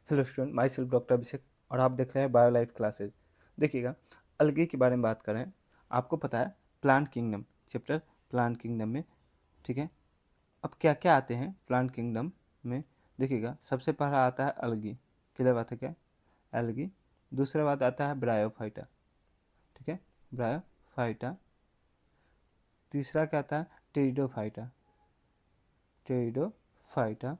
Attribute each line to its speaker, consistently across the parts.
Speaker 1: Hello student, myself doctor Abhishek और आप देख रहे हैं बायो लाइफ क्लासेज। देखिएगा, अलगे के बारे में बात करें। आपको पता है plant kingdom chapter plant kingdom में, ठीक है। अब क्या क्या आते हैं प्लांट किंगडम में? देखिएगा, सबसे पहला आता है अलगी। क्लियर बात है क्या? अलगी। दूसरा बात आता है ब्रायोफाइटा, ठीक है, ब्रायोफाइटा। तीसरा क्या आता है? Pteridophyta, pteridophyta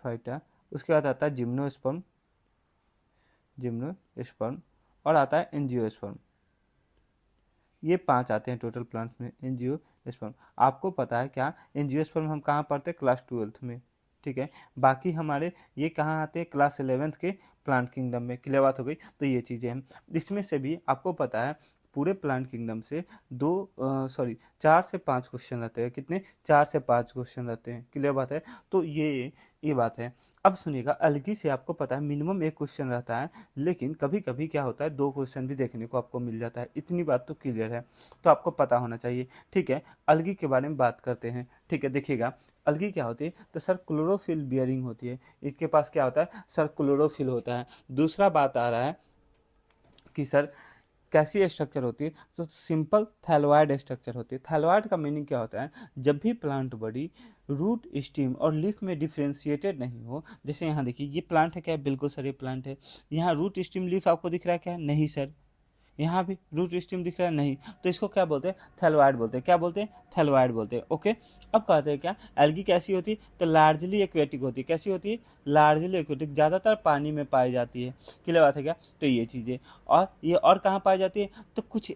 Speaker 1: phyta. उसके बाद आता है जिम्नोस्पर्म, जिम्नोस्पर्म। और आता है एंजियोस्पर्म। ये 5 आते हैं टोटल प्लांट्स में। एंजियोस्पर्म आपको पता है क्या? एंजियोस्पर्म हम कहाँ पढ़ते हैं? क्लास 12th में, ठीक है। बाकी हमारे ये कहाँ आते हैं? क्लास 11th के प्लांट किंगडम में। क्लियर बात हो गई? तो ये चीज़ें हैं। इसमें से भी आपको पता है पूरे प्लांट किंगडम से 4 से 5 क्वेश्चन रहते हैं। कितने? 4 से 5 क्वेश्चन रहते हैं। क्लियर बात है? तो ये बात है। अब सुनिएगा, अलगी से आपको पता है मिनिमम एक क्वेश्चन रहता है, लेकिन कभी कभी क्या होता है 2 क्वेश्चन भी देखने को आपको मिल जाता है। इतनी बात तो क्लियर है, तो आपको पता होना चाहिए, ठीक है। अलगी के बारे में बात करते हैं, ठीक है। देखिएगा, अलगी क्या होती है? तो सर क्लोरोफिल बियरिंग होती है। इसके पास क्या होता है? सर क्लोरोफिल होता है। दूसरा बात आ रहा है कि सर कैसी स्ट्रक्चर होती है? तो सिंपल थैलोइड स्ट्रक्चर होती है। थैलोइड का मीनिंग क्या होता है? जब भी प्लांट बॉडी रूट, स्टीम और लीफ में डिफ्रेंशिएटेड नहीं हो। जैसे यहाँ देखिए, ये प्लांट है क्या? बिल्कुल सर, ये प्लांट है। यहाँ रूट, स्टीम, लीफ आपको दिख रहा है क्या? नहीं सर। यहाँ भी रूट स्टीम दिख रहा है? नहीं। तो इसको क्या बोलते हैं? थैलोइड बोलते हैं। क्या बोलते हैं? थैलोइड बोलते हैं। ओके। अब कहते हैं क्या एल्गी कैसी होती है? तो लार्जली एक्वेटिक होती है। कैसी होती है? लार्जली एक्वेटिक, ज़्यादातर पानी में पाई जाती है। क्लियर बात है क्या? तो ये चीज़ें, और ये और कहाँ पाई जाती है? तो कुछ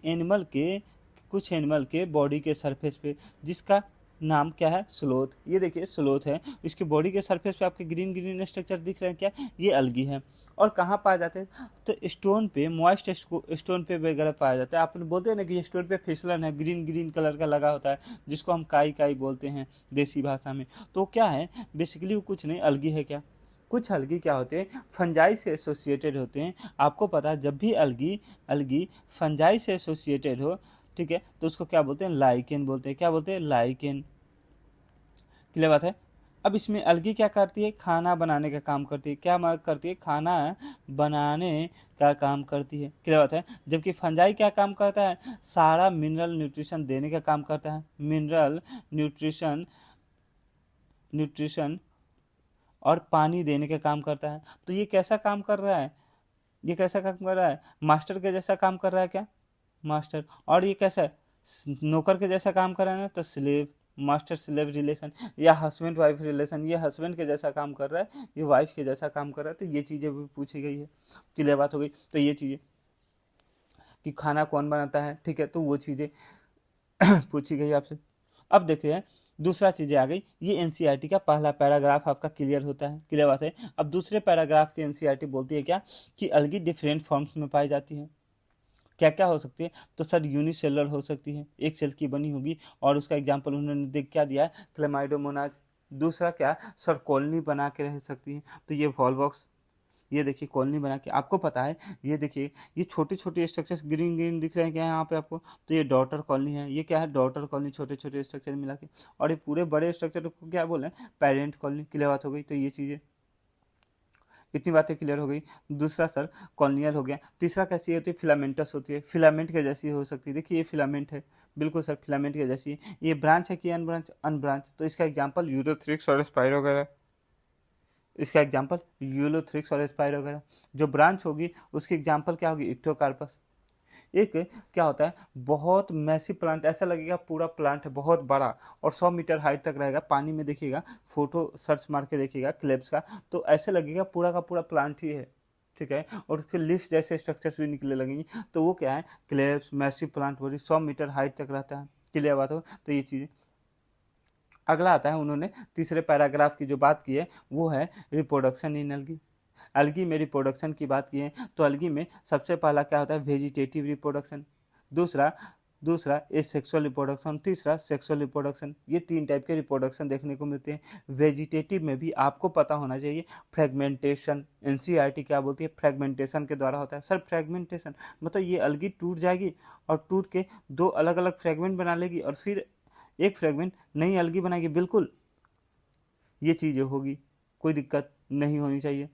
Speaker 1: एनिमल के बॉडी के सरफेस पे, जिसका नाम क्या है? स्लोथ। ये देखिए स्लोथ है, इसके बॉडी के सरफेस पे आपके ग्रीन ग्रीन स्ट्रक्चर दिख रहे हैं क्या? ये अलगी है। और कहाँ पाए जाते हैं? तो स्टोन पे, मॉइस्ट स्टोन पे वगैरह पाया जाता है। आपने बोलते हैं ना कि स्टोन पे फिसलन है, ग्रीन ग्रीन कलर का लगा होता है, जिसको हम काई काई बोलते हैं देसी भाषा में। तो क्या है बेसिकली? वो कुछ नहीं, अलगी है क्या? कुछ अलगी क्या होते हैं? फंजाई से एसोसिएटेड होते हैं। आपको पता है जब भी अलगी अलगी फंजाई से एसोसिएटेड हो, ठीक है, तो उसको क्या बोलते हैं? लाइकेन बोलते हैं। क्या बोलते हैं? लाइकेन। क्लियर बात है? अब इसमें अलगी क्या करती है? खाना बनाने का काम करती है। क्या करती है? खाना बनाने का काम करती है। क्लियर बात है? जबकि फंजाई क्या काम करता है? सारा मिनरल न्यूट्रिशन देने का काम करता है। मिनरल न्यूट्रिशन न्यूट्रिशन और पानी देने का काम करता है। तो ये कैसा काम कर रहा है? ये कैसा काम कर रहा है? मास्टर के जैसा काम कर रहा है क्या? मास्टर। और ये कैसा है? नौकर के जैसा काम कर रहा है ना, तो स्लेव। मास्टर स्लेव रिलेशन या हस्बैंड वाइफ रिलेशन, ये हस्बैंड के जैसा काम कर रहा है, ये वाइफ के जैसा काम कर रहा है। तो ये चीज़ें भी पूछी गई है। क्लियर बात हो गई? तो ये चीज़ें कि खाना कौन बनाता है, ठीक है, तो वो चीज़ें पूछी गई आपसे। अब देखते हैं दूसरा चीज़ें आ गई। ये एनसीईआरटी का पहला पैराग्राफ आपका क्लियर होता है। क्लियर बात है? अब दूसरे पैराग्राफ के एनसीईआरटी बोलती है क्या? कि अलगी डिफरेंट फॉर्म्स में पाई जाती है। क्या क्या हो सकती है? तो सर यूनिसेलुलर हो सकती है, एक सेल की बनी होगी। और उसका एग्जांपल उन्होंने देख क्या दिया है? क्लेमाइडोमोनाज। दूसरा क्या? सर कॉलोनी बना के रह सकती है, तो ये वॉलवॉक्स। ये देखिए कॉलोनी बना के, आपको पता है, ये देखिए ये छोटे छोटे स्ट्रक्चर्स ग्रीन ग्रीन दिख रहे हैं क्या यहाँ पे आपको? तो ये डॉटर कॉलोनी है। ये क्या है? डॉटर कॉलोनी, छोटे छोटे स्ट्रक्चर मिला के। और ये पूरे बड़े स्ट्रक्चर को क्या बोले? Parent colony. क्लियर बात हो गई? तो ये चीज़ें, इतनी बातें क्लियर हो गई। दूसरा सर कॉलोनियल हो गया। तीसरा कैसी होती है? फिलामेंटस होती है। फिलामेंट के जैसी हो सकती है। देखिए ये फिलामेंट है, बिल्कुल सर फिलामेंट के जैसी। ये ब्रांच है कि अनब्रांच? अनब्रांच। तो इसका एग्जांपल यूरोथ्रिक्स और स्पाइरो वगैरह। इसका एग्जांपल यूलोथ्रिक्स और स्पाइरो वगैरह। जो ब्रांच होगी उसकी एग्जांपल क्या होगी? इक्टोकार्पस। एक क्या होता है? बहुत मैसी प्लांट, ऐसा लगेगा पूरा प्लांट है बहुत बड़ा और 100 मीटर हाइट तक रहेगा। पानी में देखिएगा, फोटो सर्च मार के देखिएगा क्लेब्स का, तो ऐसे लगेगा पूरा का पूरा प्लांट ही है, ठीक है। और उसके लीफ जैसे स्ट्रक्चर्स भी निकले लगेंगे। तो वो क्या है? Kelps massive plant body 100 meter height तक रहता है। क्लियर बात हो? तो ये चीज़ें। अगला आता है, उन्होंने तीसरे पैराग्राफ की जो बात की है वो है रिप्रोडक्शन इन एल्गी। एल्गी में रिप्रोडक्शन की बात की है, तो एल्गी में सबसे पहला क्या होता है? Vegetative reproduction. दूसरा दूसरा सेक्सुअल रिप्रोडक्शन। तीसरा सेक्सुअल रिप्रोडक्शन। ये 3 टाइप के रिप्रोडक्शन देखने को मिलते हैं। वेजिटेटिव में भी आपको पता होना चाहिए फ्रेगमेंटेशन। एनसीईआरटी क्या बोलती है? फ्रेगमेंटेशन के द्वारा होता है। सर फ्रेगमेंटेशन मतलब ये अलगी टूट जाएगी और टूट के 2 अलग अलग फ्रेगमेंट बना लेगी और फिर एक फ्रेगमेंट नई अलगी बनाएगी, बिल्कुल ये चीज़ें होगी। कोई दिक्कत नहीं होनी चाहिए।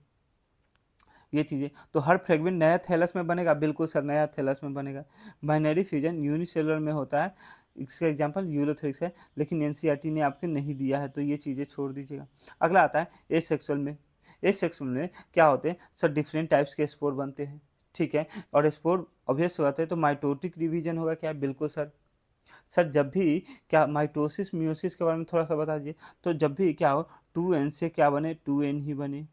Speaker 1: ये चीज़ें तो हर फ्रेगमेंट नया थैलस में बनेगा, बिल्कुल सर नया थैलस में बनेगा। बाइनरी फ्यूजन यूनिसेलुलर में होता है, इसका एग्जांपल यूलोथ्रिक्स है, लेकिन एनसीईआरटी ने आपको नहीं दिया है, तो ये चीज़ें छोड़ दीजिएगा। अगला आता है एसेक्सुअल में। एसेक्सुअल में क्या होते हैं सर, डिफरेंट टाइप्स के स्पोर बनते हैं, ठीक है, और स्पोर ऑब्वियस बात है तो माइटोटिक डिवीजन होगा क्या, बिल्कुल सर। सर जब भी क्या माइटोसिस मियोसिस के बारे में थोड़ा सा बता दीजिए, तो जब भी क्या हो 2n से क्या बने, 2n ही बने,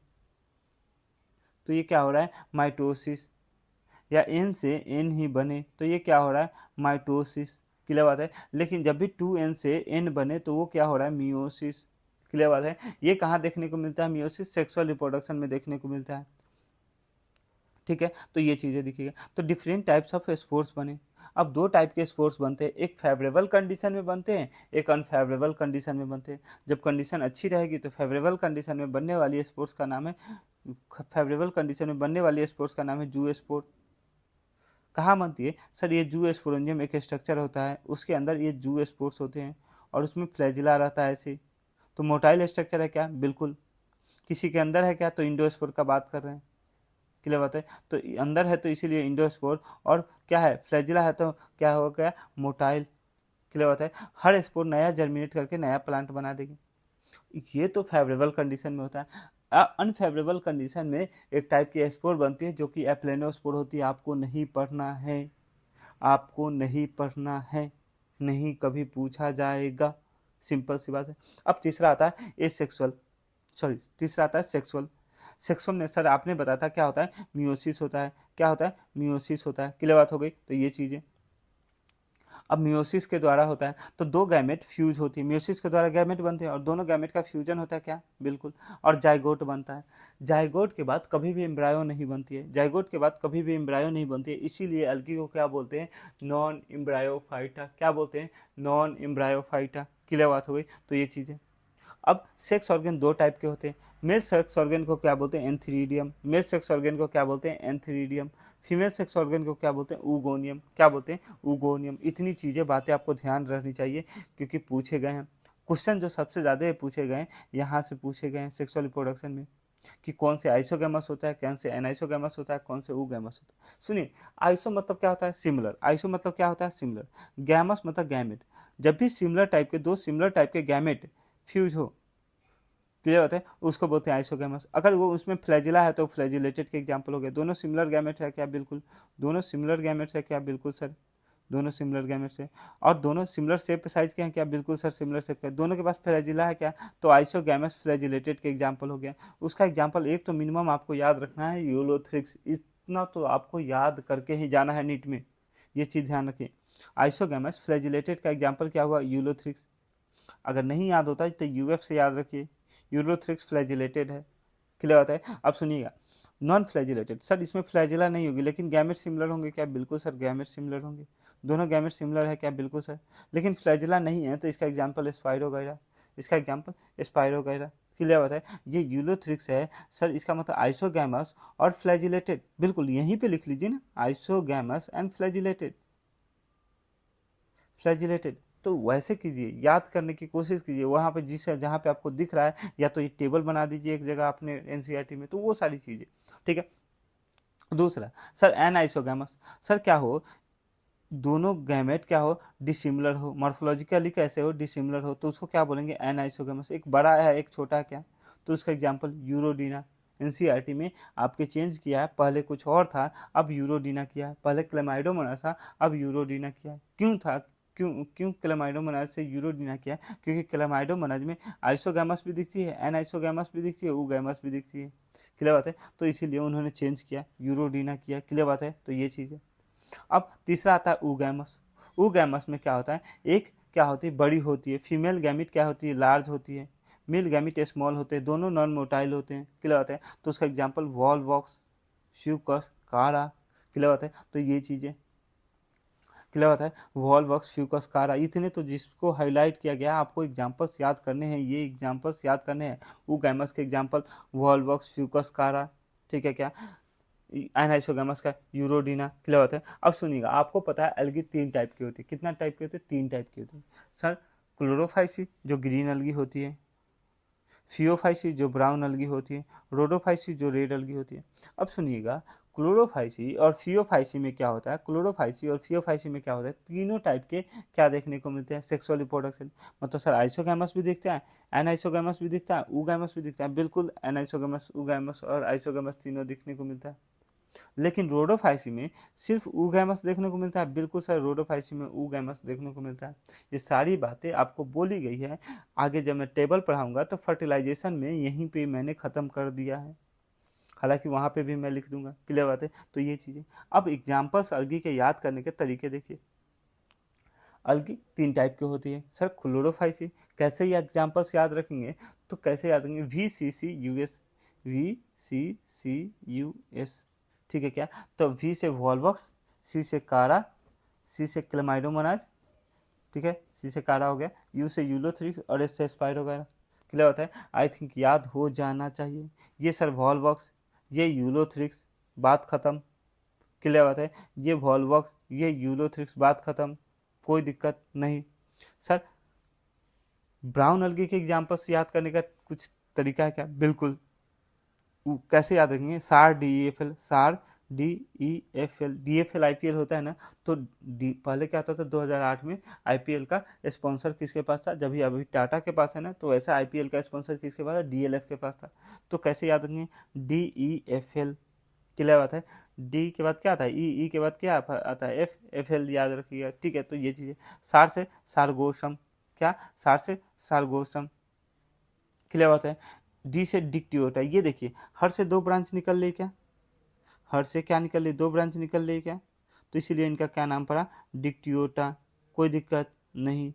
Speaker 1: तो ये क्या हो रहा है माइटोसिस, या एन से एन ही बने तो ये क्या हो रहा है माइटोसिस, क्लियर बात है। लेकिन जब भी 2n से n बने तो वो क्या हो रहा है मियोसिस, क्लियर बात है। ये कहाँ देखने को मिलता है मियोसिस, सेक्सुअल रिप्रोडक्शन में देखने को मिलता है, ठीक है। तो ये चीज़ें दिखेगा, तो डिफरेंट टाइप्स ऑफ स्पोर्ट्स बने। अब दो टाइप के स्पोर्ट्स बनते हैं, एक फेवरेबल कंडीशन में बनते हैं, एक अनफेवरेबल कंडीशन में बनते हैं। जब कंडीशन अच्छी रहेगी तो फेवरेबल कंडीशन में बनने वाली स्पोर्ट्स का नाम है, फेवरेबल कंडीशन में बनने वाली स्पोर्ट्स का नाम है जू स्पोर्ट। कहाँ बनती है सर, ये जू स्पोरेंजियम एक स्ट्रक्चर होता है, उसके अंदर ये जू स्पोर्स होते हैं और उसमें फ्लैजिला रहता है ऐसे। तो मोटाइल स्ट्रक्चर है क्या, बिल्कुल। किसी के अंदर है क्या, तो इंडोस्पोर का बात कर रहे हैं, क्लियर बात है। तो अंदर है तो इसीलिए इंडोस्पोर, और क्या है फ्लैजिला है तो क्या हो गया मोटाइल, क्लियर बात है। हर स्पोर नया जर्मिनेट करके नया प्लांट बना देगी। ये तो फेवरेबल कंडीशन में होता है। अनफेवरेबल कंडीशन में एक टाइप की स्पोर बनती है जो कि एप्लेनोस्पोर होती है, आपको नहीं पढ़ना है, आपको नहीं पढ़ना है, नहीं कभी पूछा जाएगा, सिंपल सी बात है। अब तीसरा आता है एसेक्सुअल, सॉरी तीसरा आता है सेक्सुअल। सेक्सुअल में सर आपने बताया था क्या होता है मियोसिस होता है, क्या होता है मियोसिस होता है, क्लियर बात हो गई। तो ये चीज़ें अब मियोसिस के द्वारा होता है, तो दो गैमेट फ्यूज होती है, मियोसिस के द्वारा गैमेट बनते हैं और दोनों गैमेट का फ्यूजन होता है क्या, बिल्कुल, और जाइगोट बनता है। जाइगोट के बाद कभी भी एम्ब्रायो नहीं बनती है, जाइगोट के बाद कभी भी एम्ब्रायो नहीं बनती है, इसीलिए अलगी को क्या बोलते हैं नॉन एम्ब्रायोफाइटा, क्या बोलते हैं नॉन एम्ब्रायोफाइटा, क्लियर बात हो गई। तो ये चीज़ें अब सेक्स ऑर्गन दो टाइप के होते हैं, मेल सेक्स ऑर्गन को क्या बोलते हैं एंथीरिडियम, मेल सेक्स ऑर्गन को क्या बोलते हैं एंथीरिडियम, फीमेल सेक्स ऑर्गन को क्या बोलते हैं ऊगोनियम, क्या बोलते हैं ऊगोनियम। इतनी चीज़ें बातें आपको ध्यान रखनी चाहिए क्योंकि पूछे गए हैं क्वेश्चन, जो सबसे ज़्यादा पूछे गए हैं यहाँ से पूछे गए हैं सेक्सुअल रिप्रोडक्शन में, कि कौन से आइसोगैमस होता है, कौन से एनाइसोगैमस होता है, कौन से ऊगैमस होता है। सुनिए, आइसो मतलब क्या होता है सिमिलर, आइसो मतलब क्या होता है सिमिलर, गैमस मतलब गैमेट। जब भी सिमिलर टाइप के दो सिमिलर टाइप के गैमेट फ्यूज हो, क्लियर होता है, उसको बोलते हैं आइसोगैमस। अगर वो उसमें फ्लैजिला है तो फ्लैजिलेटेड के एग्जांपल हो गए। दोनों सिमिलर गैमेट है क्या, बिल्कुल। दोनों सिमिलर गैमेट्स है क्या, बिल्कुल सर। दोनों सिमिलर गैमेट्स है और दोनों सिमिलर शेप साइज के हैं क्या, बिल्कुल सर सिमिलर शेप के। दोनों के पास फ्लैजिला है क्या, तो आइसोगैमस फ्लैजिलेटेड के एग्जांपल हो गया। उसका एग्जांपल एक तो मिनिमम आपको याद रखना है यूलोथ्रिक्स, इतना तो आपको याद करके ही जाना है नीट में, ये चीज़ ध्यान रखिए। आइसोगैमस फ्लैजिलेटेड का एग्जांपल क्या हुआ यूलोथ्रिक्स। अगर नहीं याद होता है तो यूएफ से याद रखिए, यूरोथ्रिक्स फ्लैजिलेटेड है, क्लियर होता है। अब सुनिएगा नॉन फ्लैजिलेटेड, सर इसमें फ्लैजिला नहीं होगी लेकिन गैमेट सिमिलर होंगे क्या, बिल्कुल सर गैमेट सिमिलर होंगे। दोनों गैमेट सिमिलर है क्या, बिल्कुल सर। लेकिन फ्लैजिला नहीं है तो इसका एग्जाम्पल स्पाइरोगाइरा, इसका एग्जाम्पल स्पाइरोगाइरा, क्लियर होता है। ये यूलोथ्रिक्स है सर, इसका मतलब आइसोगैमस और फ्लैजिलेटेड, बिल्कुल यहीं पे लिख लीजिए ना, आइसोगैमस एंड फ्लैजिलेटेड, फ्लैजिलेटेड। तो वैसे कीजिए, याद करने की कोशिश कीजिए, वहाँ पे जिस जहाँ पे आपको दिख रहा है या तो ये टेबल बना दीजिए एक जगह अपने एनसीईआरटी में, तो वो सारी चीज़ें, ठीक है। दूसरा सर एन आइसोगैमस, सर क्या हो दोनों गैमेट क्या हो डिसिमिलर हो, मॉर्फोलॉजिकली कैसे हो डिसिमिलर हो, तो उसको क्या बोलेंगे एन आइसोगैमस। एक बड़ा है एक छोटा है क्या, तो उसका एग्जाम्पल यूरोडीना। एनसीईआरटी में आपके चेंज किया है, पहले कुछ और था अब यूरोडीना किया है, पहले क्लेमाइडोमोनास था अब यूरोडीना किया है। क्यों था, क्यों क्यों क्लेमाइडोमोनास से यूरोडीना किया है, क्योंकि क्लेमाइडोमोनास में आइसोगैमस भी दिखती है, एन आइसोगैमस भी दिखती है, ऊगैमस भी दिखती है, क्लियर बात है। तो इसीलिए उन्होंने चेंज किया, यूरोडीना किया, क्लियर बात है। तो ये चीज़ है। अब तीसरा आता है ऊगैमस। ऊगैमस में क्या होता है, एक क्या होती है बड़ी होती है, फीमेल गैमिट क्या होती है लार्ज होती है, मेल गैमिट स्मॉल होते हैं, दोनों नॉन मोटाइल होते हैं, क्लियर होता है। तो उसका एग्जाम्पल वॉल्वॉक्स, श्यूकस, कारा, क्लियर होता है। तो ये चीज़ें क्लियर होता है, वॉल्वॉक्स, फ्यूकस, कारा, इतने तो जिसको हाईलाइट किया गया, आपको एग्जाम्पल्स याद करने हैं, ये एग्जाम्पल्स याद करने हैं। ऊगैमस के एग्जाम्पल वॉल्वॉक्स, फ्यूकस, कारा, ठीक है क्या, एनाइसोगैमस का यूरोडीना, क्लियर होता है। अब सुनिएगा, आपको पता है अलगी तीन टाइप की होती है, कितना टाइप की होती है, तीन टाइप की होती है सर। क्लोरोफाइसी जो ग्रीन अलगी होती है, फियोफाइसी जो ब्राउन अलगी होती है, रोडोफाइसी जो रेड अलगी होती है। अब सुनिएगा, क्लोरोफाइसी और फियोफाइसी में क्या होता है, क्लोरोफाइसी और फियोफाइसी में क्या होता है, तीनों टाइप के क्या देखने को मिलते हैं, सेक्सुअल रिप्रोडक्शन। मतलब सर आइसोगैमस भी दिखते हैं, एनाइसोगैमस भी दिखता है, ऊगैमस भी दिखता है। बिल्कुल, एनाइसोगैमस, ऊगैमस और आइसोगैमस तीनों दिखने को मिलता है। लेकिन रोडोफाइसी में सिर्फ ऊगैमस देखने को मिलता है। बिल्कुल सर, रोडोफाइसी में ऊगैमस देखने को मिलता है। ये सारी बातें आपको बोली गई है। आगे जब मैं टेबल पढ़ाऊंगा तो फर्टिलाइजेशन में यहीं पे मैंने ख़त्म कर दिया है, हालांकि वहाँ पे भी मैं लिख दूंगा। क्लियर बात है। तो ये चीज़ें, अब एग्जाम्पल्स अलगी के याद करने के तरीके देखिए। अलगी तीन टाइप की होती है सर, क्लोरोफाइसी। कैसे ये एग्जाम्पल्स याद रखेंगे, तो कैसे याद रखेंगे, VCCUS, VCCUS, ठीक है क्या। तो V से वॉल्वॉक्स, C से कारा, C से क्लेमाइडोमोनाज, ठीक है, C से कारा हो गया, U से यूलोथ्रिक्स और S से स्पाइरो वगैरह। क्लियर होता है, आई थिंक याद हो जाना चाहिए। ये सर वॉल्वॉक्स, ये यूलोथ्रिक्स, बात खत्म। क्लियर बात है, ये वॉल्वॉक्स, ये यूलोथ्रिक्स, बात खत्म, कोई दिक्कत नहीं। सर ब्राउन अलगी के एग्जाम्पल्स याद करने का कुछ तरीका है क्या, बिल्कुल। कैसे याद रखेंगे, सार DEFL, सार DEFL, DFL IPL होता है ना। तो पहले क्या होता था, 2008 में IPL का स्पॉन्सर किसके पास था, जब अभी टाटा के पास है ना, तो ऐसा IPL का स्पॉन्सर किसके पास था, DLF के पास था। तो कैसे याद रखेंगे, DEFL। क्लियर बात है। डी के बाद क्या आता है, ई के बाद क्या आता है, FL याद रखिएगा, ठीक है। तो ये चीज़ें, सार से सारगोशम, क्या, सार से सारगोशम। क्लियर बात है। डी से डिक्टियोटा, ये देखिए हर से दो ब्रांच निकल रही क्या, हर से क्या निकल रही, दो ब्रांच निकल रही क्या, तो इसीलिए इनका क्या नाम पड़ा, डिक्टियोटा। कोई दिक्कत नहीं,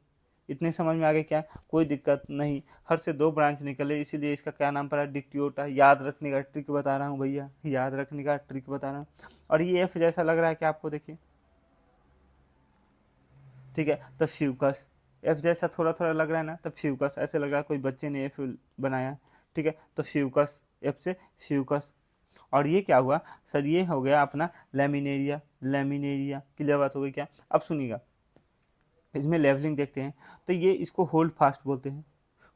Speaker 1: इतने समझ में आ गए क्या, कोई दिक्कत नहीं। हर से दो ब्रांच निकले, इसीलिए इसका क्या नाम पड़ा, डिक्टियोटा। याद रखने का ट्रिक बता रहा हूँ भैया, याद रखने का ट्रिक बता रहा हूँ। और ये एफ जैसा लग रहा है क्या आपको, देखिए, ठीक है। तो फ्यूकस, एफ जैसा थोड़ा थोड़ा लग रहा है ना, तो फ्यूकस ऐसे लग रहा है कोई बच्चे ने एफ बनाया, ठीक है। तो फ्यूकस, एफ से फ्यूकस। और ये क्या हुआ सर, ये हो गया अपना लेमिनेरिया, लेमिनेरिया। क्लियर बात हो गई क्या। अब सुनिएगा, इसमें लेवलिंग देखते हैं। तो ये इसको होल्ड फास्ट बोलते हैं।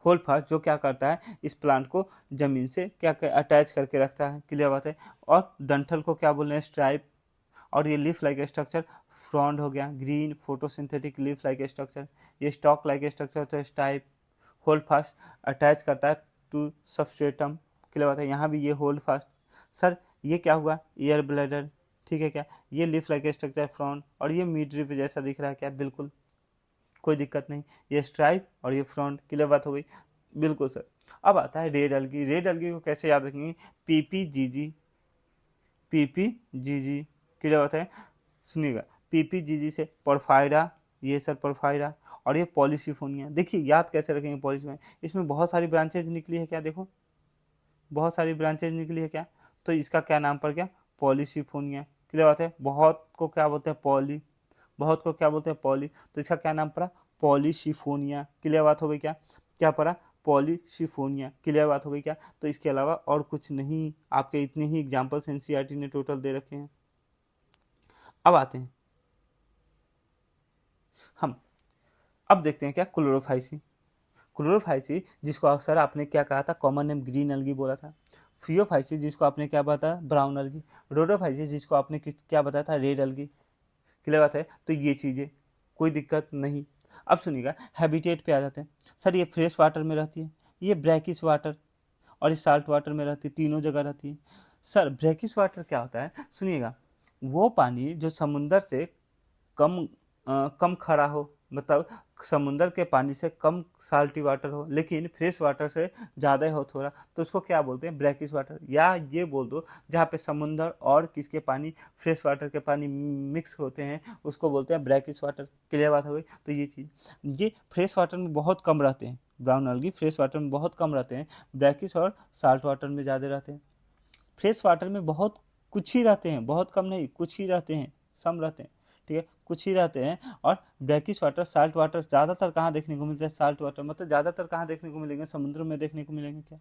Speaker 1: होल्ड फास्ट जो क्या करता है, इस प्लांट को जमीन से क्या अटैच करके रखता है। क्लियर बात है। और डंठल को क्या बोल रहे हैं, स्ट्राइप। और ये लीफ लाइक स्ट्रक्चर फ्रॉन्ड हो गया, green photosynthetic leaf like structure. ये स्टॉक लाइक स्ट्रक्चर तो स्टाइप। होल्ड फास्ट अटैच करता है टू सबस्ट्रेटम। क्लियर बात है, यहाँ भी ये होल्ड फास्ट। सर ये क्या हुआ, एयर ब्लैडर, ठीक है क्या। ये लीफ लाइक स्ट्रक्चर फ्रॉन्ड, और ये मिड रिप जैसा दिख रहा है क्या, बिल्कुल कोई दिक्कत नहीं। ये स्ट्राइप और ये फ्रंट। क्लियर बात हो गई, बिल्कुल सर। अब आता है रेड अलगी। रेड अलगी को कैसे याद रखेंगे, PPGG, PPGG। क्लियर बात है, सुनिएगा, PPGG से परफायरा, ये सर परफायरा। और ये पॉलीसिफोनिया। देखिए याद कैसे रखेंगे, पॉलीसिफोनिया, इसमें बहुत सारी ब्रांचेज निकली है क्या, देखो बहुत सारी ब्रांचेज निकली है क्या। तो इसका क्या नाम पड़ गया, पॉलीसिफोनिया। क्लियर बात है। बहुत को क्या बोलते हैं, पॉली, बहुत को क्या बोलते हैं, पॉली। तो इसका क्या नाम पड़ा, पॉलीशिफोनिया। क्लियर बात हो गई क्या, क्या पड़ा, पॉलीशिफोनिया। क्लियर बात हो गई क्या। तो इसके अलावा और कुछ नहीं, आपके इतने ही एग्जाम्पल्स एनसीईआरटी ने टोटल दे रखे हैं। अब आते हैं हम, अब देखते हैं क्या, क्लोरोफाइसी। क्लोरोफाइसी जिसको अक्सर आपने क्या कहा था, कॉमन नेम ग्रीन अलगी बोला था। फियोफाइसी जिसको आपने क्या बताया, ब्राउन अलगी। रोडोफाइसी जिसको आपने क्या बताया था, रेड अलगी। क्लियर बात है। तो ये चीज़ें, कोई दिक्कत नहीं। अब सुनिएगा, हैबिटेट पे आ जाते हैं। सर ये फ्रेश वाटर में रहती है, ये ब्रैकिश वाटर, और ये साल्ट वाटर में रहती है, तीनों जगह रहती है। सर ब्रैकिश वाटर क्या होता है, सुनिएगा, वो पानी जो समुंदर से कम कम खड़ा हो, मतलब समुंदर के पानी से कम साल्टी वाटर हो, लेकिन फ्रेश वाटर से ज़्यादा हो थोड़ा, तो उसको क्या बोलते हैं, ब्रैकिश वाटर। या ये बोल दो, जहाँ पे समुंदर और किसके पानी, फ्रेश वाटर के पानी मिक्स होते हैं, उसको बोलते हैं ब्रैकिश वाटर। क्लियर बात हो गई। तो ये चीज़, ये फ्रेश वाटर में बहुत कम रहते हैं, ब्राउन अलगी फ्रेश वाटर में बहुत कम रहते हैं, ब्रैकिश और साल्ट वाटर में ज़्यादा रहते हैं। फ्रेश वाटर में बहुत कुछ ही रहते हैं, बहुत कम नहीं, कुछ ही रहते हैं, सम रहते हैं, ठीक है, कुछ ही रहते हैं। और ब्रैकिश वाटर, साल्ट वाटर ज़्यादातर कहाँ देखने को मिलता है, साल्ट वाटर मतलब ज़्यादातर कहाँ देखने को मिलेंगे, समुद्र में देखने को मिलेंगे क्या।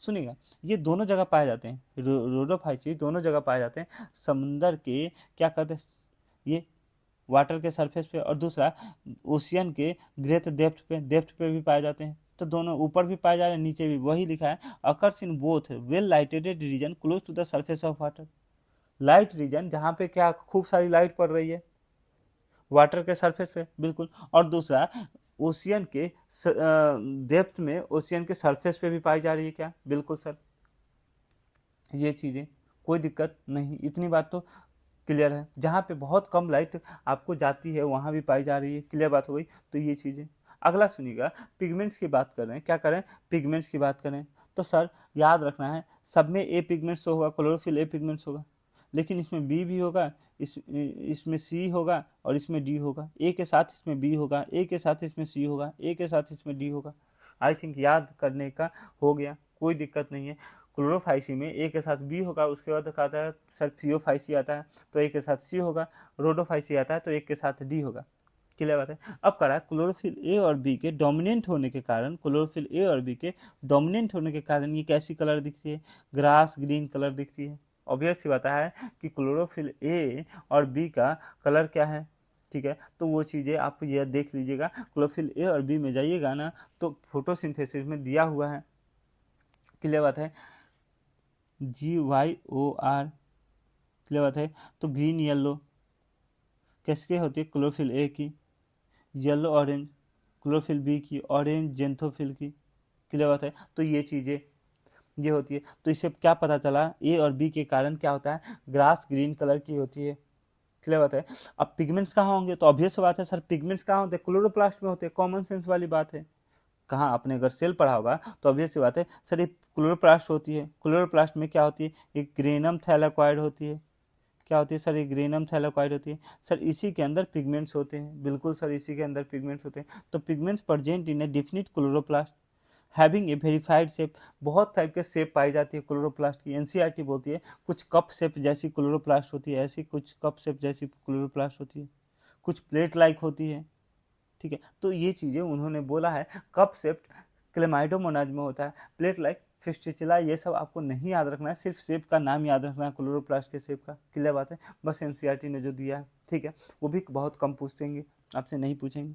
Speaker 1: सुनिएगा, ये दोनों जगह पाए जाते हैं, रोडोफाइसी दोनों जगह पाए जाते हैं, समुंदर के क्या कहते हैं, ये वाटर के सरफेस पे, और दूसरा ओशियन के ग्रेट डेप्थ पे भी पाए जाते हैं। तो दोनों ऊपर भी पाए जा रहे हैं, नीचे भी वही लिखा है, occurs in both well lighted region close to the surface of water. Light region जहाँ पे क्या खूब सारी लाइट पड़ रही है वाटर के सरफेस पे, बिल्कुल। और दूसरा ओशियन के डेप्थ में, ओशियन के सरफेस पे भी पाई जा रही है क्या, बिल्कुल सर। ये चीज़ें कोई दिक्कत नहीं, इतनी बात तो क्लियर है। जहाँ पे बहुत कम लाइट आपको जाती है वहाँ भी पाई जा रही है, क्लियर बात हो गई। तो ये चीज़ें, अगला सुनिएगा, पिगमेंट्स की बात कर रहे हैं, क्या करें, पिगमेंट्स की बात करें। तो सर याद रखना है, सब में ए पिगमेंट्स होगा, क्लोरोफिल ए पिगमेंट्स होगा, लेकिन इसमें बी भी होगा, इसमें सी होगा और इसमें डी होगा। ए के साथ इसमें बी होगा, ए के साथ इसमें सी होगा, ए के साथ इसमें डी होगा। आई थिंक याद करने का हो गया, कोई दिक्कत नहीं है। क्लोरोफाइसी में ए के साथ बी होगा, उसके बाद आता है सर फियोफाइसी आता है तो ए के साथ सी होगा, रोडोफाइसी आता है तो एक के साथ डी होगा, क्लियर बात है। अब करा क्लोरोफिल ए और बी के डोमिनेंट होने के कारण, क्लोरोफिल ए और बी के डोमिनेंट होने के कारण ये कैसी कलर दिखती है, ग्रास ग्रीन कलर दिखती है। ऑब्वियस सी बात है कि क्लोरोफिल ए और बी का कलर क्या है, ठीक है। तो वो चीज़ें आप ये देख लीजिएगा, क्लोरोफिल ए और बी में जाइएगा ना तो फोटोसिंथेसिस में दिया हुआ है, क्लियर बात है, GYOR, क्लियर बात है। तो ग्रीन येलो किसके होती है, क्लोरोफिल ए की, येलो ऑरेंज क्लोरोफिल बी की, ऑरेंज जेंथोफिल की, क्लियर बात है। तो ये चीज़ें ये होती है। तो इससे क्या पता चला, ए और बी के कारण क्या होता है, ग्रास ग्रीन कलर की होती है, क्लियर बात है। अब पिगमेंट्स कहाँ होंगे, तो ऑब्वियस बात है सर, पिगमेंट्स कहाँ होते हैं, क्लोरोप्लास्ट में होते हैं, कॉमन सेंस वाली बात है। कहाँ आपने अगर सेल पढ़ा होगा तो ऑब्वियस सी बात है सर, ये क्लोरोप्लास्ट होती है। क्लोरोप्लास्ट में क्या होती है, एक ग्रेनम थैलाकॉइड होती है, क्या होती है सर, ये ग्रेनम थैलाकॉइड होती है। सर इसी के अंदर पिगमेंट्स होते हैं, बिल्कुल सर, इसी के अंदर पिगमेंट्स होते हैं। तो pigments present in A definite chloroplast having a verified shape, बहुत टाइप के शेप पाई जाती है क्लोरोप्लास्ट की। एनसीईआरटी बोलती है कुछ कप शेप जैसी क्लोरोप्लास्ट होती है, ऐसी कुछ कप शेप जैसी क्लोरोप्लास्ट होती है, कुछ प्लेट लाइक होती है, ठीक है। तो ये चीज़ें उन्होंने बोला है, कप शेप्ड क्लेमाइडोमोनाज में होता है, प्लेट लाइक फिस्टिचुला, ये सब आपको नहीं याद रखना है, सिर्फ शेप का नाम याद रखना है, क्लोरोप्लास्ट के शेप का, क्लियर बात है। बस एनसीईआरटी ने जो दिया है, ठीक है, वो भी बहुत कम पूछेंगे आपसे, नहीं पूछेंगे,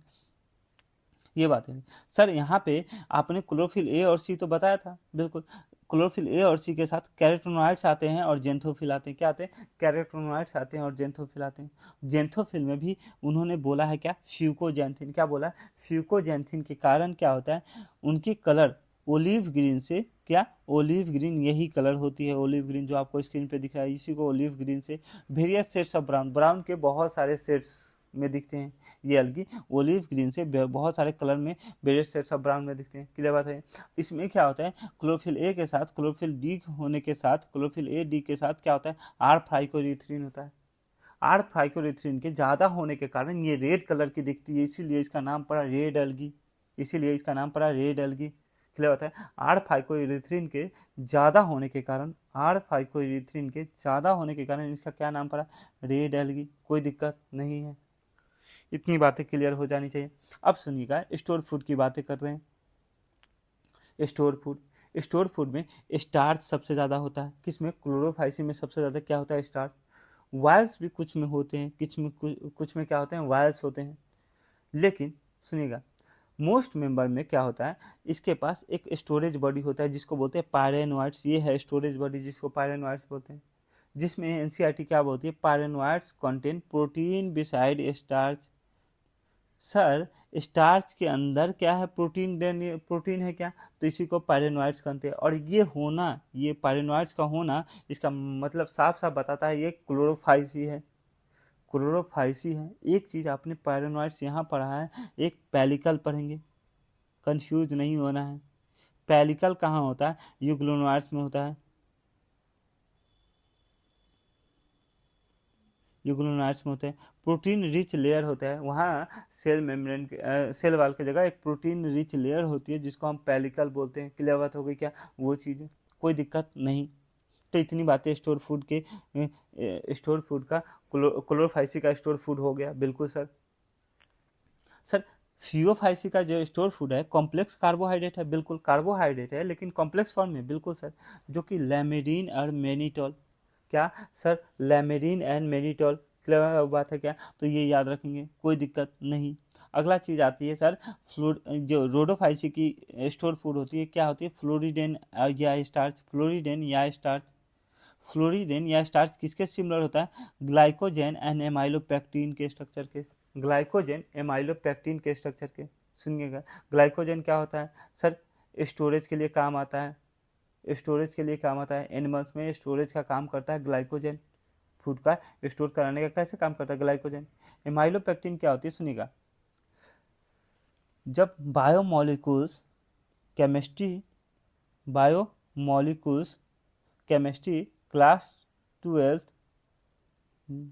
Speaker 1: ये बात है। सर यहाँ पे आपने क्लोरोफिल ए और सी तो बताया था, बिल्कुल। क्लोरोफिल ए और सी के साथ कैरोटीनॉइड्स आते हैं और जेंथोफिल आते हैं, क्या आते हैं, कैरोटीनॉइड्स आते हैं और जेंथोफिल आते हैं। जेंथोफिल में भी उन्होंने बोला है क्या, फ्यूकोजैंथिन, क्या बोला, फ्यूकोजैंथिन के कारण क्या होता है, उनकी कलर ओलिव ग्रीन से, क्या, ओलिव ग्रीन यही कलर होती है, ओलिव ग्रीन जो आपको स्क्रीन पे दिख रहा है, इसी को ओलिव ग्रीन से various shades of brown, brown के बहुत सारे शेड्स में दिखते हैं ये अलगी, ओलिव ग्रीन से बहुत सारे कलर में वेरियस शेड्स ऑफ ब्राउन में दिखते हैं, क्लियर बात है। इसमें क्या होता है, क्लोरोफिल ए के साथ क्लोरोफिल डी होने के साथ, क्लोरोफिल ए डी के साथ क्या होता है, आर फाइकोरिथ्रिन होता है। आर फाइकोरिथ्रिन के ज़्यादा होने के कारण ये रेड कलर की दिखती है, इसीलिए इसका नाम पड़ा रेड एल्गी, इसीलिए इसका नाम पड़ा रेड एल्गी, क्लियर होता है। आर फाइकोरिथ्रिन के ज़्यादा होने के कारण, आर फाइकोरिथ्रिन के ज़्यादा होने के कारण इसका क्या नाम पड़ा, रेड एल्गी, कोई दिक्कत नहीं है, इतनी बातें क्लियर हो जानी चाहिए। अब सुनिएगा, स्टोर फूड की बातें कर रहे हैं। स्टोर फूड, स्टोर फूड में स्टार्च सबसे ज़्यादा होता है, किसमें, क्लोरोफाइसी में सबसे ज़्यादा क्या होता है, स्टार्च। वायल्स भी कुछ में होते हैं, कुछ में क्या होते हैं, वायल्स होते हैं। लेकिन सुनिएगा, मोस्ट मेंबर में क्या होता है, इसके पास एक स्टोरेज बॉडी होता है जिसको बोलते हैं पायरेनोइड्स, ये है स्टोरेज बॉडी जिसको पायरेनोइड्स बोलते हैं। जिसमें एनसीईआरटी क्या बोलती है, pyrenoids contain protein beside starch. Sir starch के अंदर क्या है, प्रोटीन, प्रोटीन है क्या, तो इसी को पायरेनोइड्स कहते हैं। और ये होना, ये पायरेनोइड्स का होना, इसका मतलब साफ साफ बताता है ये क्लोरोफाइसी है, क्लोरोफाइसी है। एक चीज़ आपने पायरेनोइड्स यहाँ पढ़ा है, एक पेलिकल पढ़ेंगे, कंफ्यूज नहीं होना है। पेलिकल कहाँ होता है, यूग्लोनोइड्स में होता है, यूग्लोनाइट्स में होते हैं। प्रोटीन रिच लेयर होता है वहाँ, सेल मेम्ब्रेन सेल वाल की जगह एक प्रोटीन रिच लेयर होती है जिसको हम पेलिकल बोलते हैं, क्लियर बात हो गई क्या, वो चीज़ कोई दिक्कत नहीं। तो इतनी बातें स्टोर फूड के, स्टोर फूड का, क्लोरोफाइसी का स्टोर फूड हो गया, बिल्कुल सर। सर फियोफाइसी का जो स्टोर फूड है, कॉम्प्लेक्स कार्बोहाइड्रेट है, बिल्कुल कार्बोहाइड्रेट है लेकिन कॉम्प्लेक्स फॉर्म में, बिल्कुल सर, जो कि लैमेरिन और मेनिटॉल, क्या सर, लैमेरिन एंड मेनिटॉल, क्लियर बात है क्या, तो ये याद रखेंगे, कोई दिक्कत नहीं। अगला चीज़ आती है सर जो रोडोफाइसी की स्टोर फूड होती है, क्या होती है? फ्लोरिडेन या स्टार्च। फ्लोरिडेन या स्टार्च, फ्लोरिडेन या स्टार्च किसके सिमिलर होता है? ग्लाइकोजेन एंड एमाइलोपेक्टिन के स्ट्रक्चर के, ग्लाइकोजेन एमाइलोपेक्टिन के स्ट्रक्चर के। सुनिएगा, ग्लाइकोजेन क्या होता है सर? स्टोरेज के लिए काम आता है, स्टोरेज के लिए काम आता है। एनिमल्स में स्टोरेज का काम करता है ग्लाइकोजेन, फूड का स्टोर कराने का कैसे काम करता है ग्लाइकोजेन। एमाइलोपेक्टिन क्या होती है? सुनिएगा, जब biomolecules chemistry, biomolecules chemistry class 12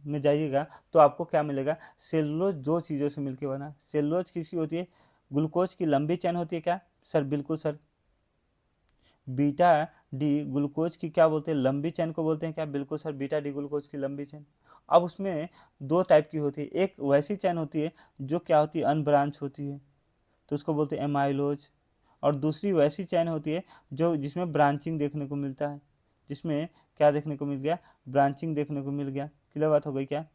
Speaker 1: में जाइएगा तो आपको क्या मिलेगा? सेलुलोज दो चीज़ों से मिलकर बना। सेलुलोज किसकी होती है? ग्लूकोज की लंबी चेन होती है क्या सर? बिल्कुल सर। बीटा डी ग्लूकोज की क्या बोलते हैं? लंबी चेन को बोलते हैं क्या? बिल्कुल सर, बीटा डी ग्लूकोज की लंबी चेन। अब उसमें दो टाइप की होती है, एक वैसी चेन होती है जो क्या होती है? अनब्रांच होती है, तो उसको बोलते हैं एमाइलोज। और दूसरी वैसी चेन होती है जो जिसमें ब्रांचिंग देखने को मिलता है, जिसमें क्या देखने को मिल गया? ब्रांचिंग देखने को मिल गया। क्लियर बात हो गई क्या?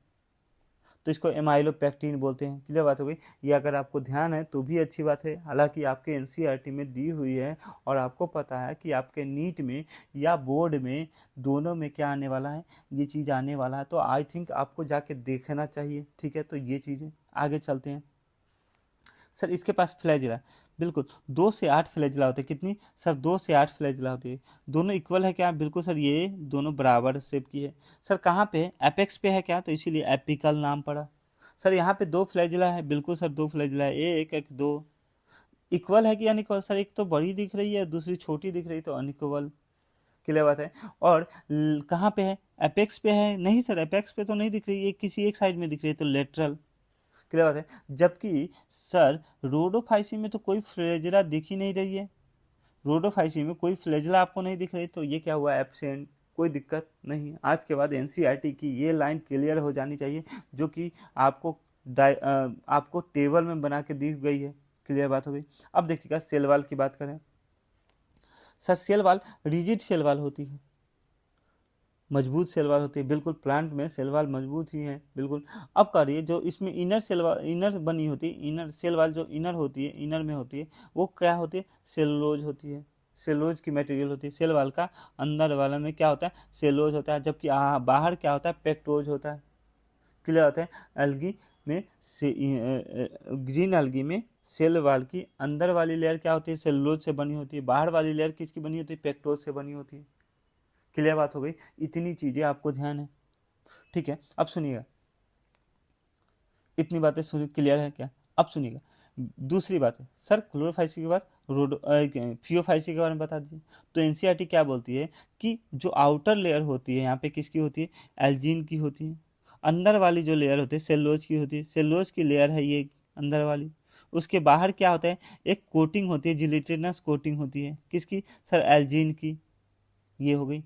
Speaker 1: तो इसको एमाइलोपेक्टिन बोलते हैं। क्लियर बात हो गई। ये अगर आपको ध्यान है तो भी अच्छी बात है, हालांकि आपके एनसीईआरटी में दी हुई है और आपको पता है कि आपके नीट में या बोर्ड में दोनों में क्या आने वाला है, ये चीज़ आने वाला है, तो आई थिंक आपको जाके देखना चाहिए। ठीक है, तो ये चीज़ें आगे चलते हैं। सर इसके पास फ्लैजिला, बिल्कुल 2 से 8 फ्लैजिला होते हैं। कितनी सर? 2 से 8 फ्लैजिला होती है। दोनों इक्वल है क्या? बिल्कुल सर, ये दोनों बराबर शेप की है। सर कहाँ पे है? एपेक्स पे है क्या? तो इसीलिए एपिकल नाम पड़ा। सर यहाँ पे 2 फ्लैजिला है, बिल्कुल सर 2 फ्लैजिला है, एक एक दो। इक्वल है कि अनइक्वल? सर एक तो बड़ी दिख रही है, दूसरी छोटी दिख रही है, तो अनइक्वल। क्लियर बात है। और कहाँ पे है? एपेक्स पे है? नहीं सर, एपेक्स पे तो नहीं दिख रही है, किसी एक साइड में दिख रही है, तो लेटरल। क्लियर बात है। जबकि सर रोडोफाइसी में तो कोई फ्लैजिला दिख ही नहीं रही है, रोडोफाइसी में कोई फ्लैजिला आपको नहीं दिख रही, तो ये क्या हुआ? एब्सेंट। कोई दिक्कत नहीं। आज के बाद एनसीईआरटी की ये लाइन क्लियर हो जानी चाहिए, जो कि आपको आपको टेबल में बना के दी गई है। क्लियर बात हो गई। अब देखिएगा सेल वाल की बात करें। Sir cell wall rigid cell wall होती है, मजबूत सेल वाल होती है। बिल्कुल, प्लांट में सेल वाल मजबूत ही है, बिल्कुल। अब करिए, जो इसमें इनर सेल वाल, इनर बनी होती है, इनर सेल वाल जो इनर होती है, इनर में होती है, वो क्या होती है? सेलुलोज होती है। सेलुलोज की मटेरियल होती है। सेल वाल का अंदर वाला में क्या होता है? सेलुलोज होता है, जबकि बाहर क्या होता है? पेक्टोज होता है। क्लियर होता है। एल्गी में ग्रीन एल्गी में सेल वाल की अंदर वाली लेयर क्या होती है? सेलुलोज से बनी होती है। बाहर वाली लेयर किसकी बनी होती है? पेक्टोज से बनी होती है। क्लियर बात हो गई। इतनी चीज़ें आपको ध्यान है, ठीक है। अब सुनिएगा, इतनी बातें सुन क्लियर है क्या? अब सुनिएगा दूसरी बात है सर, क्लोरोफाइसी के बाद फियोफाइसी के बारे में बता दीजिए। तो एनसीईआरटी क्या बोलती है कि जो आउटर लेयर होती है यहाँ पे किसकी होती है? एल्जीन की होती है। अंदर वाली जो लेयर होती है सेलुलोज की होती है। सेलुलोज की लेयर है ये अंदर वाली। उसके बाहर क्या होता है? एक कोटिंग होती है, जिलेटिनस कोटिंग होती है। किसकी सर? एल्जीन की। ये हो गई।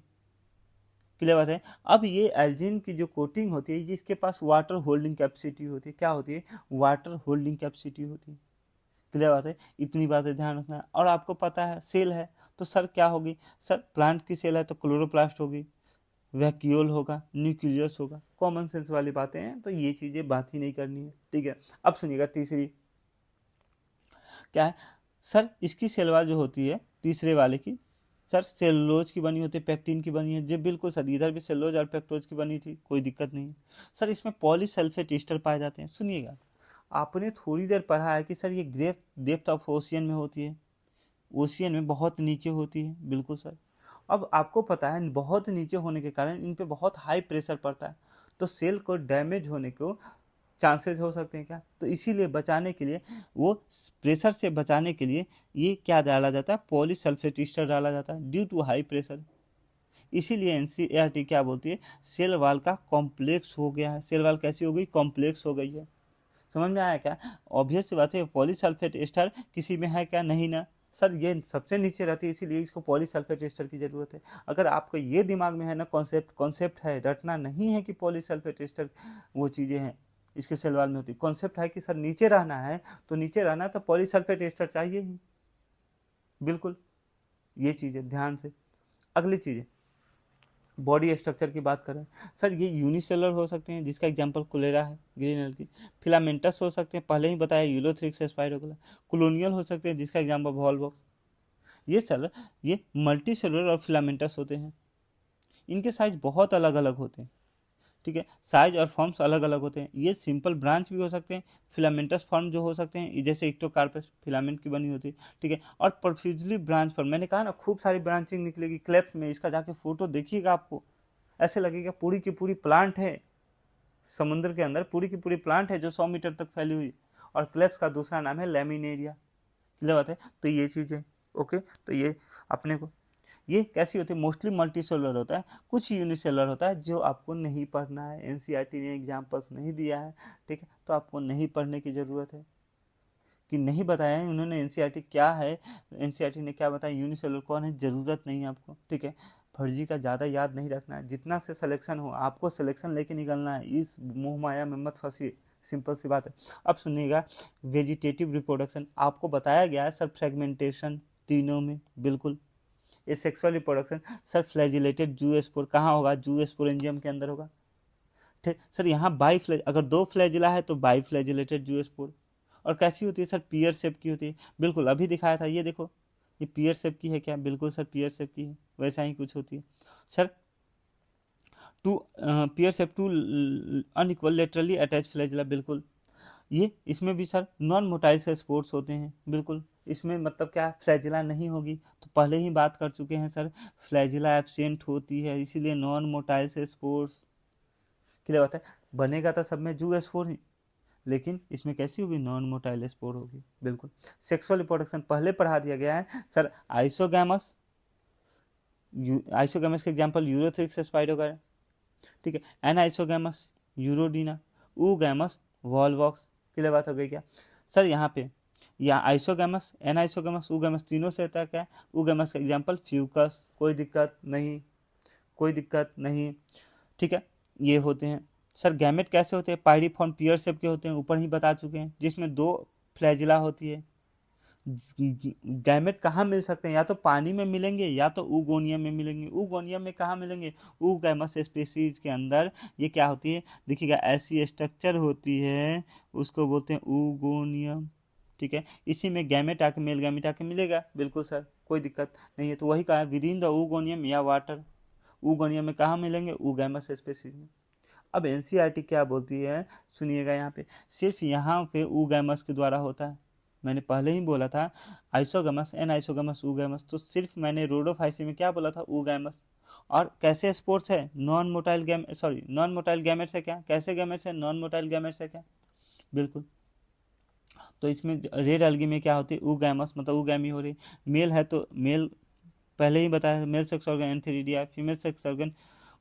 Speaker 1: क्लियर बात है। अब ये एल्जीन की जो कोटिंग होती है, जिसके पास वाटर होल्डिंग कैपेसिटी होती है, क्या होती है? वाटर होल्डिंग कैपेसिटी होती है। क्लियर बात है। इतनी बातें ध्यान रखना है। और आपको पता है सेल है तो सर क्या होगी? सर प्लांट की सेल है तो क्लोरोप्लास्ट होगी, वैक्यूल होगा, न्यूक्लियस होगा। कॉमन सेंस वाली बातें हैं, तो ये चीज़ें बात ही नहीं करनी है, ठीक है। अब सुनिएगा तीसरी क्या है सर? इसकी सेलवाल जो होती है तीसरे वाले की, सर सेलुलोज की बनी होती है, पेक्टिन की बनी है। जी बिल्कुल सर, इधर भी सेलुलोज और पेक्टोज की बनी थी, कोई दिक्कत नहीं है। सर इसमें पॉलीसल्फेट ईस्टर पाए जाते हैं। सुनिएगा, आपने थोड़ी देर पढ़ा है कि सर ये डेप्थ ऑफ ओशियन में होती है, ओशियन में बहुत नीचे होती है, बिल्कुल सर। अब आपको पता है बहुत नीचे होने के कारण इन पे बहुत हाई प्रेशर पड़ता है, तो सेल को डैमेज होने को चांसेस हो सकते हैं क्या? तो इसीलिए बचाने के लिए, वो प्रेशर से बचाने के लिए ये क्या डाला जाता है? पॉलीसल्फेट ईस्टर डाला जाता है ड्यू टू हाई प्रेशर। इसीलिए एनसीईआरटी क्या बोलती है? सेल वाल का कॉम्प्लेक्स हो गया है। सेल वाल कैसी हो गई? कॉम्प्लेक्स हो गई है। समझ में आया क्या? ऑब्वियस सी बात है, पॉलीसल्फेट एस्टर किसी में है क्या? नहीं ना सर, ये सबसे नीचे रहती है, इसीलिए इसको पॉलीसल्फेट एस्टर की जरूरत है। अगर आपको ये दिमाग में है ना, कॉन्सेप्ट है, रटना नहीं है कि पॉलीसल्फेट एस्टर वो चीज़ें हैं इसके सेलवाल में होती। कॉन्सेप्ट है कि सर नीचे रहना है, तो नीचे रहना तो पॉलीसल्फेट एस्टर चाहिए ही, बिल्कुल। ये चीज़ है, ध्यान से। अगली चीज़ है, बॉडी स्ट्रक्चर की बात करें सर, ये यूनिसेलुलर हो सकते हैं, जिसका एग्जांपल कोलेरा है, ग्रीन एल्गी। फिलामेंटस हो सकते हैं, पहले ही बताया यूलोथ्रिक्स स्पाइरोगुला। कॉलोनियल हो सकते हैं, जिसका एग्जांपल वॉलवॉक्स। ये सर, ये मल्टी सेलुलर और फिलामेंटस होते हैं। इनके साइज बहुत अलग अलग होते हैं, ठीक है, साइज और फॉर्म्स अलग अलग होते हैं। ये सिंपल ब्रांच भी हो सकते हैं, फिलामेंटस फॉर्म जो हो सकते हैं, जैसे इक्टोकार्पस फिलामेंट की बनी होती है, ठीक है। और प्रोफ्यूजली ब्रांच फॉर्म, मैंने कहा ना खूब सारी ब्रांचिंग निकलेगी क्लेप्स में, इसका जाके फोटो देखिएगा, आपको ऐसे लगेगा पूरी की पूरी प्लांट है, समुद्र के अंदर पूरी की पूरी प्लांट है जो 100 मीटर तक फैली हुई। और क्लेप्स का दूसरा नाम है लेमिनेरिया, क्लियर बात है। तो ये चीज़ें ओके, तो ये अपने को, ये कैसी होती है, मोस्टली मल्टी सेलुलर होता है, कुछ यूनिसेलुलर होता है जो आपको नहीं पढ़ना है, एनसीईआरटी ने एग्जाम्पल्स नहीं दिया है, ठीक है, तो आपको नहीं पढ़ने की ज़रूरत है, कि नहीं बताया है उन्होंने एनसीईआरटी क्या है, एनसीईआरटी ने क्या बताया, यूनिसेलुलर कौन है, ज़रूरत नहीं है आपको, ठीक है। फर्जी का ज़्यादा याद नहीं रखना है, जितना से सिलेक्शन हो आपको सिलेक्शन लेके निकलना है, इस मोह माया में मत फंसिए, सिंपल सी बात है। अब सुनिएगा, वेजिटेटिव रिप्रोडक्शन आपको बताया गया है सर, फ्रेगमेंटेशन तीनों में, बिल्कुल। ये sexual reproduction sir, flagellated zoospore कहाँ होगा, जूस्पोरेंजियम के अंदर होगा, ठीक सर। यहाँ बाई फ्लैज, अगर दो फ्लैजिला है तो बाई फ्लैजिलेटेड जूस्पोर। और कैसी होती है सर, पियर शेप की होती है, बिल्कुल अभी दिखाया था, ये देखो, ये पियर शेप की है क्या, बिल्कुल सर पियर शेप की है, वैसा ही कुछ होती है sir. Two pear shape two unequal laterally attached flagella, बिल्कुल। ये इसमें भी सर नॉन मोटाइल से स्पोर्ट्स होते हैं, बिल्कुल। इसमें मतलब क्या, फ्लैजिला नहीं होगी, तो पहले ही बात कर चुके हैं सर, फ्लैजिला एब्सेंट होती है, इसीलिए नॉन मोटाइल से स्पोर्ट्स, क्लियर बात है। बनेगा तो सब में जू स्पोर ही, लेकिन इसमें कैसी होगी, नॉन मोटाइल स्पोर होगी, बिल्कुल। सेक्सुअल रिप्रोडक्शन पहले पढ़ा दिया गया है सर, आइसोगैमस, आइसोगैमस के एग्जांपल यूरोथ्रिक्स स्पाइरोगा, ठीक है, एन आइसोगैमस यूरोडीना, ऊगैमस वॉलवॉक्स, क्लियर बात हो गई क्या सर। यहाँ पे या आइसोगैमस, एन आइसोगैमस, ऊगैमस तीनों से होता है क्या, ऊगैमस का एग्जांपल फ्यूकस, कोई दिक्कत नहीं, कोई दिक्कत नहीं, ठीक है। ये होते हैं सर। गैमेट कैसे होते हैं, पायरीफॉर्म पियर शेप के होते हैं, ऊपर ही बता चुके हैं, जिसमें दो फ्लैजिला होती है। गैमेट कहाँ मिल सकते हैं, या तो पानी में मिलेंगे या तो ऊगोनियम में मिलेंगे। ऊगोनियम में कहाँ मिलेंगे, ऊगैमस स्पीसीज के अंदर। ये क्या होती है, देखिएगा ऐसी स्ट्रक्चर होती है, उसको बोलते हैं ऊगोनियम, ठीक है। इसी में गैमेट आके, मेल गैमेट आके मिलेगा, बिल्कुल सर, कोई दिक्कत नहीं है। तो वही कहा, विद इन द ऊगोनियम या वाटर। ऊगोनियम में कहाँ मिलेंगे, ऊगैमस स्पीसीज में। अब एनसीईआरटी क्या बोलती है, सुनिएगा, यहाँ पे सिर्फ यहाँ पे ऊगैमस के द्वारा होता है। मैंने पहले ही बोला था आइसोगैमस, एन आइसोगैमस, ऊगैमस, तो सिर्फ मैंने रोडोफाइसी में क्या बोला था, ऊगैमस। और कैसे स्पोर्ट्स है, नॉन मोटाइल गैम, सॉरी नॉन मोटाइल गैमेट्स है क्या, कैसे गैमेट्स है, नॉन मोटाइल गैमेट्स है क्या, बिल्कुल। तो इसमें रेड एल्गी में क्या होती है, ऊगैमस, मतलब ऊगैमी हो रही। मेल है तो मेल, पहले ही बताया, male sex organ antheridia, female sex organ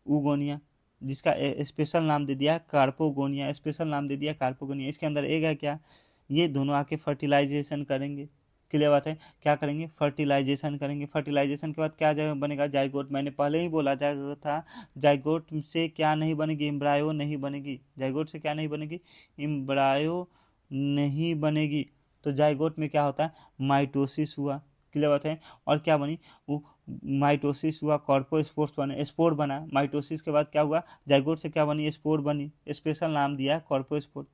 Speaker 1: oogonia, जिसका स्पेशल नाम दे दिया कार्पोगोनिया, स्पेशल नाम दे दिया कार्पोगोनिया। इसके अंदर एक है क्या, ये दोनों आके फर्टिलाइजेशन करेंगे, क्लियर बात है, क्या करेंगे, फर्टिलाइजेशन करेंगे। फर्टिलाइजेशन के बाद क्या बनेगा, जाइगोट। मैंने पहले ही बोला था, जाइगोट से क्या नहीं बनेगी, एम्ब्रायो नहीं बनेगी। जाइगोट से क्या नहीं बनेगी, एम्ब्रायो नहीं बनेगी। तो जाइगोट में क्या होता है, माइटोसिस हुआ, क्लियर बात है। और क्या बनी, वो माइटोसिस हुआ, कॉर्पोस्पोर्स बने, स्पोर बना। माइटोसिस के बाद क्या हुआ, जाइगोट से क्या बनी, स्पोर बनी, स्पेशल नाम दिया है कॉर्पोस्पोर,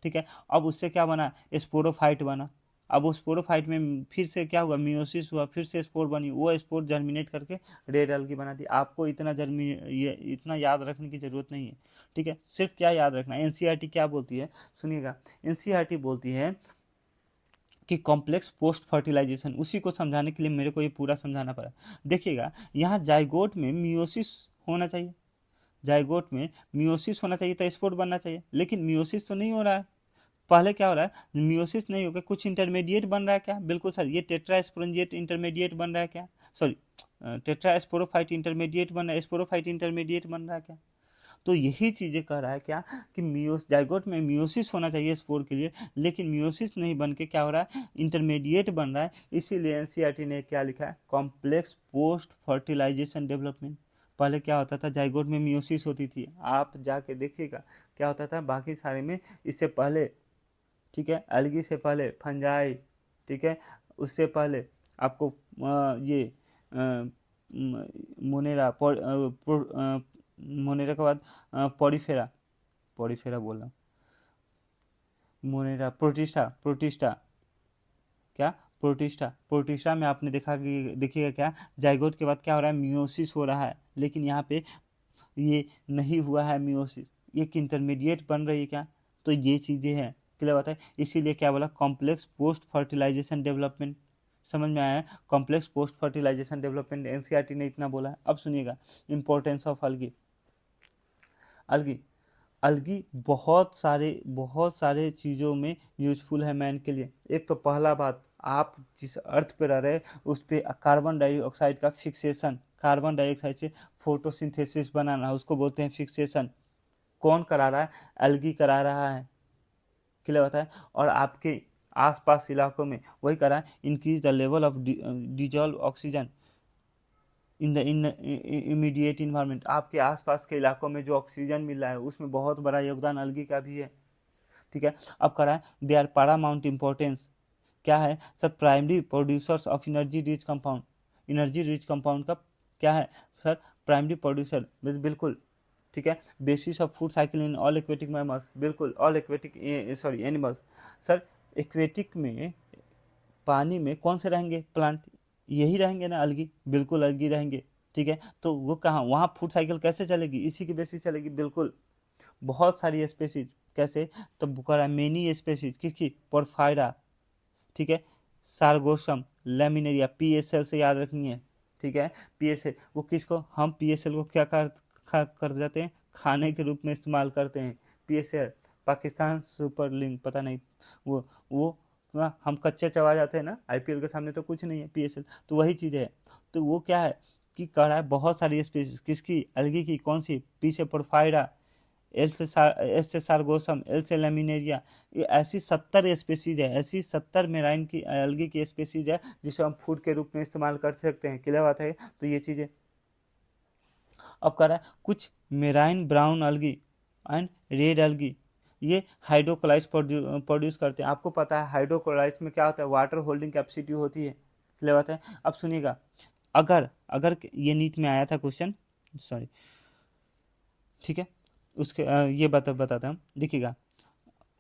Speaker 1: ठीक है। अब उससे क्या बना, स्पोरोफाइट बना। अब उस स्पोरोफाइट में फिर से क्या हुआ, मियोसिस हुआ, फिर से स्पोर बनी, वो स्पोर जर्मिनेट करके रेड एल्गी बना दी। आपको इतना ये इतना याद रखने की जरूरत नहीं है, ठीक है। सिर्फ क्या याद रखना है, एनसीईआरटी क्या बोलती है, सुनिएगा। एनसीईआरटी बोलती है कि कॉम्प्लेक्स पोस्ट फर्टिलाइजेशन, उसी को समझाने के लिए मेरे को ये पूरा समझाना पड़ा। देखिएगा, यहाँ जाइगोट में मियोसिस होना चाहिए, जाइगोट में मियोसिस होना चाहिए तो स्पोर बनना चाहिए, लेकिन मियोसिस तो नहीं हो रहा है। पहले क्या हो रहा है, मियोसिस नहीं होकर कुछ इंटरमीडिएट बन रहा है क्या, बिल्कुल सर, ये टेट्रास्पोरेंजिएट इंटरमीडिएट बन रहा है क्या, सॉरी टेट्रास्पोरोफाइट इंटरमीडिएट बन रहा है, स्पोरोफाइट इंटरमीडिएट बन रहा है क्या। तो यही चीज़ें कह रहा है क्या, कि मियोस जाइगोट में मियोसिस होना चाहिए स्पोर के लिए, लेकिन मियोसिस नहीं बन के क्या हो रहा है, इंटरमीडिएट बन रहा है। इसीलिए एनसीईआरटी ने क्या लिखा है, कॉम्प्लेक्स पोस्ट फर्टिलाइजेशन डेवलपमेंट। पहले क्या होता था, जाइगोट में मियोसिस होती थी, आप जाके देखिएगा क्या होता था बाकी सारे में, इससे पहले, ठीक है, एल्गी से पहले फंजाई, ठीक है, उससे पहले आपको ये मोनेरा, मोनेरा के बाद पॉरीफेरा, पॉरीफेरा बोला, मोनेरा, प्रोटिस्टा, प्रोटिस्टा, क्या, प्रोटिस्टा, प्रोटिस्टा में आपने देखा कि देखिएगा क्या, जाइगोट के बाद क्या हो रहा है, मियोसिस हो रहा है, लेकिन यहाँ पे ये नहीं हुआ है मियोसिस, एक इंटरमीडिएट बन रही है क्या, तो ये चीज़ें हैं, क्लियर बात है। इसीलिए क्या बोला, कॉम्प्लेक्स पोस्ट फर्टिलाइजेशन डेवलपमेंट, समझ में आया, complex post fertilization development, NCERT ने इतना बोला है। अब सुनिएगा इंपॉर्टेंस ऑफ अलगी। अलगी, अलगी बहुत सारे चीज़ों में यूजफुल है मैन के लिए। एक तो पहला बात, आप जिस अर्थ पे रह रहे हैं उस पे कार्बन डाइऑक्साइड का फिक्सेशन, कार्बन डाइऑक्साइड से फोटोसिंथेसिस बनाना, उसको बोलते हैं फिक्सेशन। कौन करा रहा है, एल्गी करा रहा है, क्लियर होता है। और आपके आसपास इलाकों में वही करा है, increase the level of dissolve oxygen in the immediate environment, आपके आसपास के इलाकों में जो ऑक्सीजन मिल रहा है उसमें बहुत बड़ा योगदान अलगी का भी है, ठीक है। अब करा है, दे आर पारामाउंट इम्पोर्टेंस, क्या है sir, primary producers of energy rich compound, energy rich compound का क्या है सर, प्राइमरी प्रोड्यूसर, बिल्कुल, ठीक है। Basis of food cycle in all aquatic mammals, बिल्कुल, all aquatic sorry animals, sir aquatic में पानी में कौन से रहेंगे, प्लांट, यही रहेंगे ना, अलगी, बिल्कुल अलगी रहेंगे, ठीक है। तो वो कहाँ, वहाँ फूड साइकिल कैसे चलेगी, इसी की बेसिस चलेगी, बिल्कुल। बहुत सारी स्पेसीज, कैसे, तो बुकारा मेनी स्पेसीज, किसकी, पोरफायरा, ठीक है, सारगोसम, लेमिनेरिया, पीएसएल से याद रखनी है, ठीक है। पीएसएल, वो किसको, हम पीएसएल को क्या कर जाते हैं, खाने के रूप में इस्तेमाल करते हैं, पीएसएल, पाकिस्तान सुपर लिंक, पता नहीं, वो हम कच्चे चबा जाते हैं ना, आईपीएल के सामने तो कुछ नहीं है पीएसएल, तो वही चीज़ है। तो वो क्या है कि कह रहा है बहुत सारी स्पीसीज, किसकी, अलगी की, कौन सी, पी से पोरफायरा, एस से सारगोसम, एल से लेमिनेरिया, ये ऐसी 70 स्पेसीज है, ऐसी 70 मेराइन की अलगी की स्पेसीज है जिसे हम फूड के रूप में इस्तेमाल कर सकते हैं, क्लियर बात है। तो ये चीज़ें अब कर रहा है, कुछ मेराइन ब्राउन अलगी एंड रेड अलगी, ये हाइड्रोक्लोराइड्स प्रोड्यूस करते हैं। आपको पता है हाइड्रोक्लोराइड्स में क्या होता है, वाटर होल्डिंग कैपेसिटी होती है, क्लियर बात है। अब सुनिएगा, अगर अगर ये नीट में आया था क्वेश्चन, सॉरी, ठीक है, उसके ये बताते हैं, देखिएगा,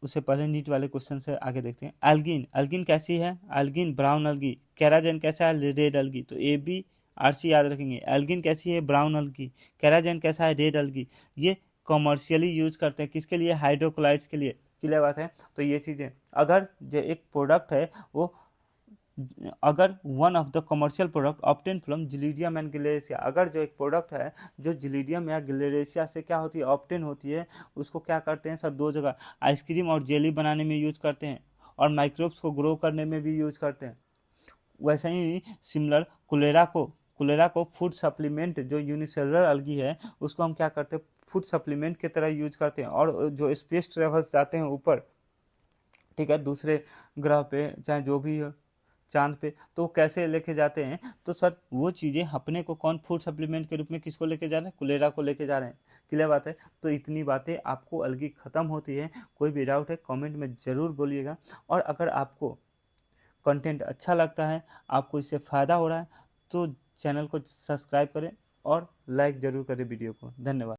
Speaker 1: उससे पहले नीट वाले क्वेश्चन से आगे देखते हैं। एल्गिन, एल्गिन कैसी है, एल्गिन ब्राउन अलगी, कैराजन कैसा है, रेड अलगी, तो ए बी आर सी याद रखेंगे। एल्गिन कैसी है, ब्राउन अलगी, कैराजन कैसा है, रेड अलगी, ये कॉमर्शियली यूज करते हैं, किसके लिए, हाइड्रोक्लोराइड्स के लिए, क्लियर बात है। तो ये चीज़ें, अगर जो एक प्रोडक्ट है वो, अगर one of the commercial product obtain from Gelidium and Gracilaria, अगर जो एक प्रोडक्ट है जो जिलीडियम या गिलेरेसिया से क्या होती है, ऑब्टेन होती है, उसको क्या करते हैं सर, दो जगह, आइसक्रीम और जेली बनाने में यूज करते हैं, और माइक्रोब्स को ग्रो करने में भी यूज करते हैं। वैसे ही सिमिलर कुलेरा को फूड सप्लीमेंट, जो यूनिसेलुलर अलगी है उसको हम क्या करते हैं, फूड सप्लीमेंट की तरह यूज करते हैं। और जो स्पेस ट्रेवल्स जाते हैं ऊपर, ठीक है, दूसरे ग्रह पे चाहे जो भी हो, चांद पे, तो वो कैसे लेके जाते हैं, तो सर वो चीज़ें अपने को कौन फूड सप्लीमेंट के रूप में किसको लेके जा रहे हैं, कुलेरा को लेके जा रहे हैं, क्लियर बात है। तो इतनी बातें आपको अलगी ख़त्म होती है। कोई भी डाउट है कमेंट में ज़रूर बोलिएगा। और अगर आपको कंटेंट अच्छा लगता है, आपको इससे फ़ायदा हो रहा है, तो चैनल को सब्सक्राइब करें और लाइक ज़रूर करें वीडियो को। धन्यवाद।